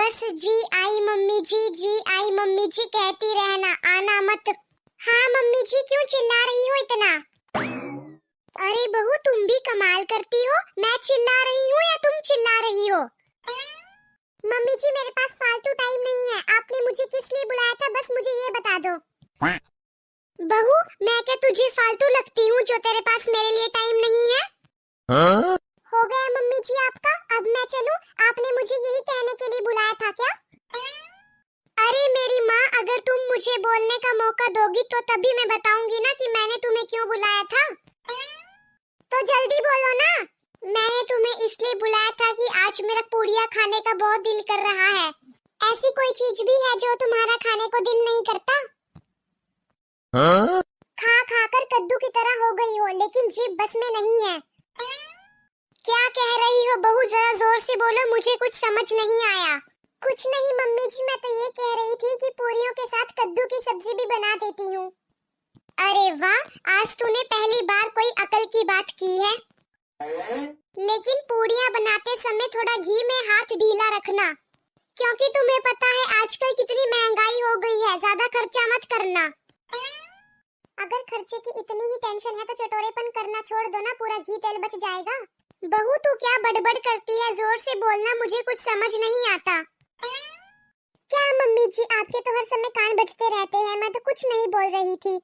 बस जी आई मम्मी जी आई मम्मी जी कहती रहना, आना मत। हाँ मम्मी जी, क्यों चिल्ला रही हो इतना? अरे बहू, तुम भी कमाल करती हो। मैं चिल्ला रही हूँ या तुम चिल्ला रही हो? मम्मी जी, मेरे पास फालतू टाइम नहीं है। आपने मुझे किस लिए बुलाया था, बस मुझे ये बता दो। बहू, मैं क्या तुझे फालतू लगती हूँ जो तेरे पास मेरे लिए टाइम नहीं है? हाँ? हो गया मम्मी जी आपका, अब मैं चलूं? आपने मुझे यही कहने के लिए बुलाया था क्या? अरे मेरी माँ, अगर तुम मुझे बोलने का मौका दोगी तो तभी मैं बताऊंगी ना कि मैंने तुम्हें क्यों बुलाया था। तो जल्दी बोलो ना। मैंने तुम्हें इसलिए बुलाया था कि आज मेरा पूड़िया खाने का बहुत दिल कर रहा है। ऐसी कोई चीज भी है जो तुम्हारा खाने को दिल नहीं करता? हाँ? खा खा कर कद्दू की तरह हो गई हो, लेकिन जीभ बस में नहीं है। क्या कह रही हो बहू, जरा जोर से बोलो, मुझे कुछ समझ नहीं आया। कुछ नहीं मम्मी जी, मैं तो ये कह रही थी कि पूरियों के साथ कद्दू की सब्जी भी बना देती हूँ। अरे वाह, आज तूने पहली बार कोई अकल की बात की है। लेकिन पूड़ियाँ बनाते समय थोड़ा घी में हाथ ढीला रखना, क्योंकि तुम्हें पता है आजकल कितनी महंगाई हो गई है। ज्यादा खर्चा मत करना। अगर खर्चे की इतनी ही टेंशन है तो चटोरेपन करना छोड़ दो ना, पूरा घी तेल बच जाएगा। बहू, तू क्या बड़बड़ करती है? जोर से बोलना, मुझे कुछ समझ नहीं आता। क्या मम्मी जी, आपके तो हर समय कान बजते रहते हैं। मैं तो कुछ नहीं बोल रही थी।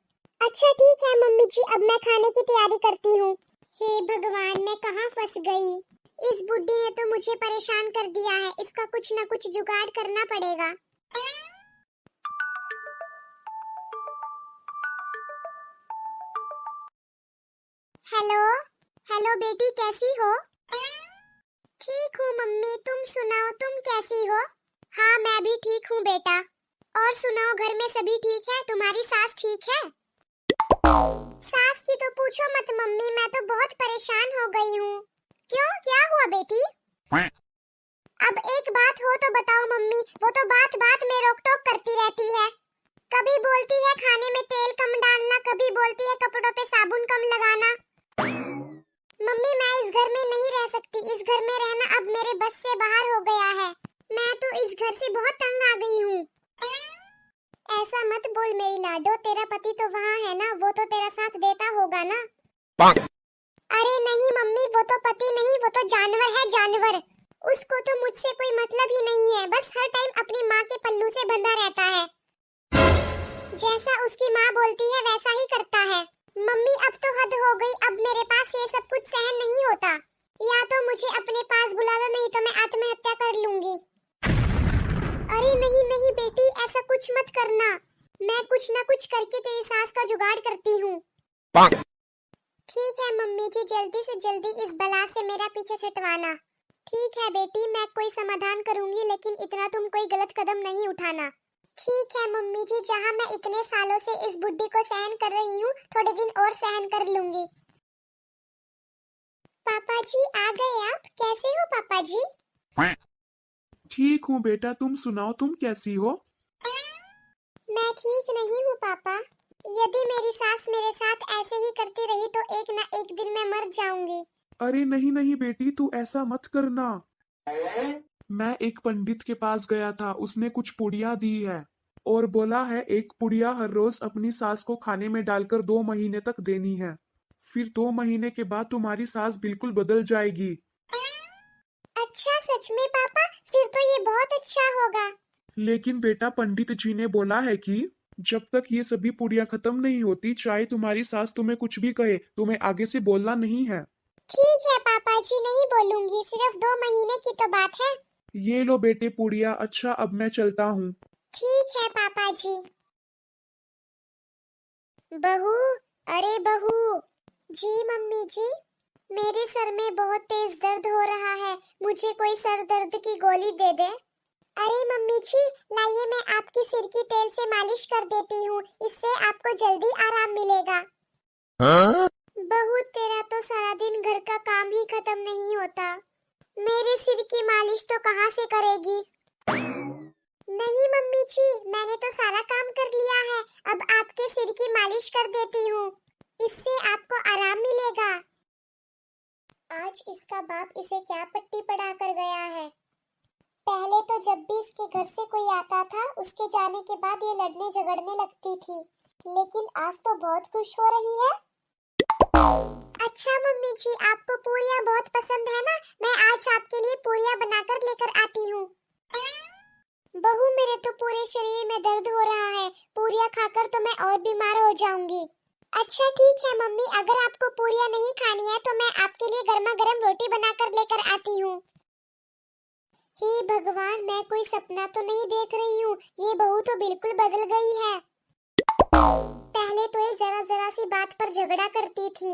अच्छा ठीक है मम्मी जी, अब मैं खाने की तैयारी करती हूँ। हे भगवान, मैं कहाँ फंस गई? इस बुड्ढी ने तो मुझे परेशान कर दिया है। इसका कुछ न कुछ जुगाड़ करना पड़ेगा। हेलो हेलो बेटी, कैसी हो? ठीक हूँ मम्मी, तुम सुनाओ, तुम कैसी हो? हाँ मैं भी ठीक हूँ बेटा। और सुनाओ, घर में सभी ठीक है? तुम्हारी सास ठीक है? सास की तो पूछो मत मम्मी, मैं तो बहुत परेशान हो गई हूँ। क्यों, क्या हुआ बेटी? अब एक बात हो तो बताओ मम्मी, वो तो बात बात में रोक टोक करती रहती है। कभी बोलती है खाने में तेल कम डालना, कभी बोलती है कपड़ों पे साबुन कम लगाना। मम्मी, मैं इस घर में नहीं रह सकती। इस घर में रहना अब मेरे बस से बाहर हो गया है। मैं तो इस घर से बहुत तंग आ गई हूँ। ऐसा मत बोल मेरी लाडो, तेरा पति तो वहाँ है ना, वो तो तेरा साथ देता होगा ना। अरे नहीं मम्मी, वो तो पति नहीं, वो तो जानवर है, जानवर। उसको तो मुझसे कोई मतलब ही नहीं है, बस हर टाइम अपनी माँ के पल्लू से बंधा रहता है। जैसा उसकी माँ बोलती है वैसा ही करता है। मम्मी, अब तो हद हो गई। अब मेरे पास ये सब कुछ सहन नहीं होता। या तो मुझे अपने पास बुला लो, नहीं तो मैं आत्महत्या कर लूंगी। अरे नहीं नहीं बेटी, ऐसा कुछ मत करना। मैं कुछ ना कुछ करके तेरी सास का जुगाड़ करती हूँ। ठीक है मम्मी जी, जल्दी से जल्दी इस बला से मेरा पीछा छुटवाना। ठीक है बेटी, मैं कोई समाधान करूंगी, लेकिन इतना तुम कोई गलत कदम नहीं उठाना। ठीक है मम्मी जी, जहाँ मैं इतने सालों से इस बुड्ढी को सहन कर रही हूँ, थोड़े दिन और सहन कर लूंगी। पापा जी आ गए आप? कैसे हो पापा जी? ठीक हूँ बेटा, तुम सुनाओ, तुम कैसी हो? मैं ठीक नहीं हूँ पापा। यदि मेरी सास मेरे साथ ऐसे ही करती रही तो एक ना एक दिन मैं मर जाऊंगी। अरे नहीं नहीं बेटी, तू ऐसा मत करना। मैं एक पंडित के पास गया था, उसने कुछ पुड़िया दी है और बोला है एक पुड़िया हर रोज अपनी सास को खाने में डालकर 2 महीने तक देनी है। फिर 2 महीने के बाद तुम्हारी सास बिल्कुल बदल जाएगी। अच्छा सच में पापा? फिर तो ये बहुत अच्छा होगा। लेकिन बेटा, पंडित जी ने बोला है कि जब तक ये सभी पुड़िया खत्म नहीं होती, चाहे तुम्हारी सास तुम्हें कुछ भी कहे, तुम्हें आगे से बोलना नहीं है। ठीक है पापा जी, नहीं बोलूंगी। सिर्फ 2 महीने की तो बात है। ये लो बेटे पुड़िया। अच्छा, अब मैं चलता हूँ। ठीक है पापा जी। बहू, अरे बहू। जी मम्मी जी। मेरे सर में बहुत तेज दर्द हो रहा है, मुझे कोई सर दर्द की गोली दे दे। अरे मम्मी जी, लाइए मैं आपकी सिर की तेल से मालिश कर देती हूँ, इससे आपको जल्दी आराम मिलेगा। हाँ? बहू, तेरा तो सारा दिन घर का काम ही खत्म नहीं होता। मेरे सिर की मालिश तो कहाँ से करेगी? नहीं मम्मी जी, मैंने तो सारा काम कर लिया है। अब आपके सिर की मालिश कर देती हूँ, इससे आपको आराम मिलेगा। आज इसका बाप इसे क्या पट्टी पढ़ा कर गया है? पहले तो जब भी इसके घर से कोई आता था उसके जाने के बाद ये लड़ने झगड़ने लगती थी, लेकिन आज तो बहुत खुश हो रही है। अच्छा मम्मी जी, आपको पूरियाँ बहुत पसंद है ना? मैं आज आपके लिए पूरियाँ बनाकर लेकर आती हूँ। बहू, मेरे तो पूरे शरीर में दर्द हो रहा है, पूरियाँ खाकर तो मैं और बीमार हो जाऊंगी। अच्छा ठीक है मम्मी, अगर आपको पूरियाँ नहीं खानी है तो मैं आपके लिए गर्मा गर्म रोटी बनाकर लेकर आती हूँ। हे भगवान, मैं कोई सपना तो नहीं देख रही हूँ, ये बहू तो बिल्कुल बदल गई है। पहले तो ये जरा जरा सी बात पर झगड़ा करती थी,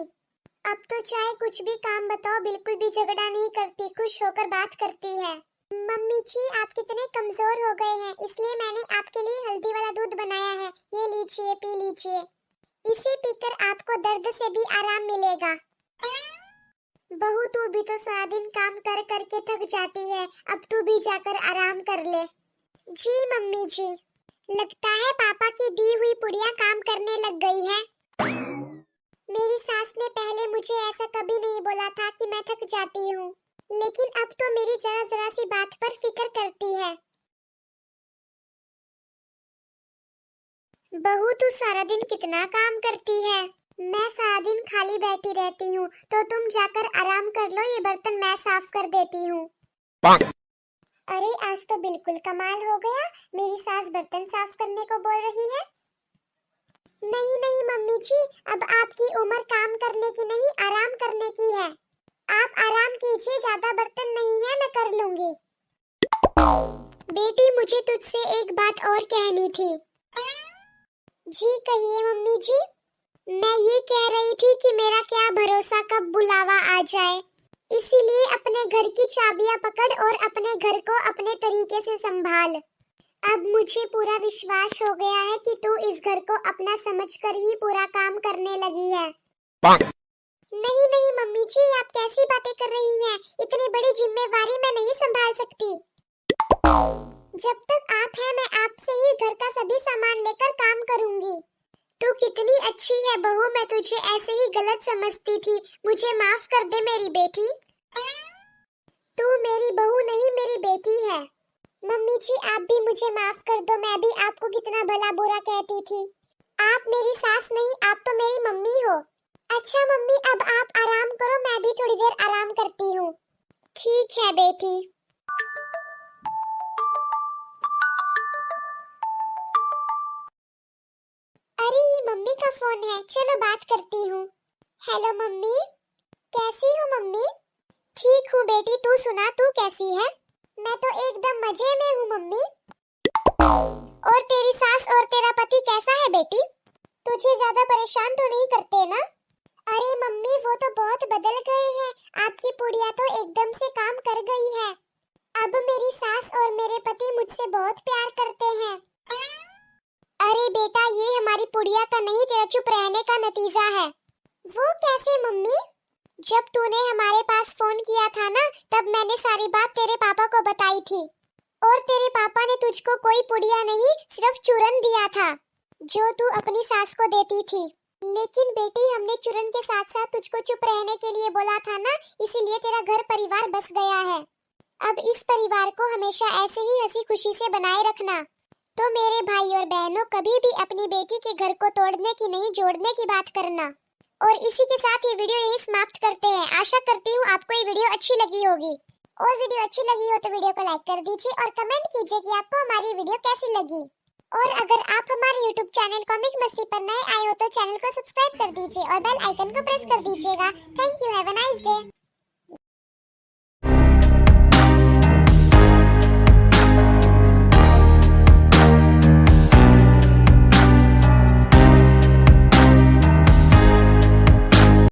अब तो चाहे कुछ भी काम बताओ बिल्कुल भी झगड़ा नहीं करती, खुश होकर बात करती है। मम्मी जी, आप कितने कमजोर हो गए हैं, इसलिए मैंने आपके लिए हल्दी वाला दूध बनाया है, ये लीजिए, पी लीजिए। इसे पीकर आपको दर्द से भी आराम मिलेगा। बहू, तू भी तो सारा दिन काम कर करके थक जाती है, अब तू भी जाकर आराम कर ले। जी मम्मी जी। लगता है पापा की दी हुई पुड़िया काम करने लग गई है। मेरी सास ने पहले मुझे ऐसा कभी नहीं बोला था कि मैं थक जाती हूँ, लेकिन अब तो मेरी जरा जरा सी बात पर फिक्र करती है। बहू, तू सारा दिन कितना काम करती है? मैं सारा दिन खाली बैठी रहती हूँ, तो तुम जाकर आराम कर लो, ये बर्तन मैं साफ कर देती हूँ। अरे आज तो बिल्कुल कमाल हो गया, मेरी सास बर्तन साफ करने को बोल रही है। नहीं नहीं मम्मी जी, अब आपकी उम्र काम करने की नहीं, आराम करने की है। आप आराम कीजिए, ज्यादा बर्तन नहीं है, मैं कर लूंगी। बेटी, मुझे तुझसे एक बात और कहनी थी। जी कहिए मम्मी जी। मैं ये कह रही थी कि मेरा क्या भरोसा कब बुलावा आ जाए, इसीलिए अपने घर की चाबियां पकड़ और अपने घर को अपने तरीके से संभाल। अब मुझे पूरा विश्वास हो गया है कि तू इस घर को अपना समझकर ही पूरा काम करने लगी है। नहीं नहीं मम्मी जी, आप कैसी बातें कर रही हैं? इतनी बड़ी जिम्मेवारी मैं नहीं संभाल सकती। जब तक आप हैं, मैं आपसे ही घर का सभी सामान लेकर काम करूंगी। तू कितनी अच्छी है बहू, मैं तुझे ऐसे ही गलत समझती थी, मुझे माफ कर दे मेरी बेटी। तू मेरी बहू नहीं, मेरी बेटी है। मम्मी जी, आप भी मुझे माफ कर दो, मैं भी आपको कितना भला बुरा कहती थी। आप मेरी सास नहीं, आप तो मेरी मम्मी हो। अच्छा मम्मी, अब आप आराम करो, मैं भी थोड़ी देर आराम करती हूँ। ठीक है बेटी। अरे ये मम्मी का फोन है, चलो बात करती हूँ। Hello mummy. कैसी हो मम्मी? ठीक हूँ बेटी, तू सुना, तू कैसी है? मैं तो एकदम मजे में हूँ मम्मी। और तेरी सास और तेरा पति कैसा है बेटी? तुझे ज्यादा परेशान तो नहीं करते ना? अरे मम्मी, वो तो बहुत बदल गए हैं, आपकी पुड़िया तो एकदम से काम कर गई है। अब मेरी सास और मेरे पति मुझसे बहुत प्यार करते हैं। अरे बेटा, ये हमारी पुड़िया का नहीं, तेरा चुप रहने का नतीजा है। वो कैसे मम्मी? जब तूने हमारे पास फोन किया था ना, तब मैंने सारी बात तेरे पापा को बताई थी, और तेरे पापा ने तुझको कोई पुड़िया नहीं, सिर्फ चूरन दिया था, जो तू अपनी सास को देती थी। लेकिन बेटी, हमने चूरन के साथ साथ तुझको चुप रहने के लिए बोला था ना, इसीलिए तेरा घर परिवार बस गया है। अब इस परिवार को हमेशा ऐसे ही हंसी खुशी से बनाए रखना। तो मेरे भाई और बहनों, कभी भी अपनी बेटी के घर को तोड़ने की नहीं, जोड़ने की बात करना। और इसी के साथ ये वीडियो यही समाप्त करते हैं। आशा करती हूँ आपको ये वीडियो अच्छी लगी होगी, और वीडियो अच्छी लगी हो तो वीडियो को लाइक कर दीजिए और कमेंट कीजिए कि आपको हमारी वीडियो कैसी लगी। और अगर आप हमारे YouTube चैनल कॉमिक मस्ती पर नए आए हो तो चैनल को सब्सक्राइब कर दीजिए और बेल आइकन को प्रेस कर दीजिएगा। Thank you, have a nice day.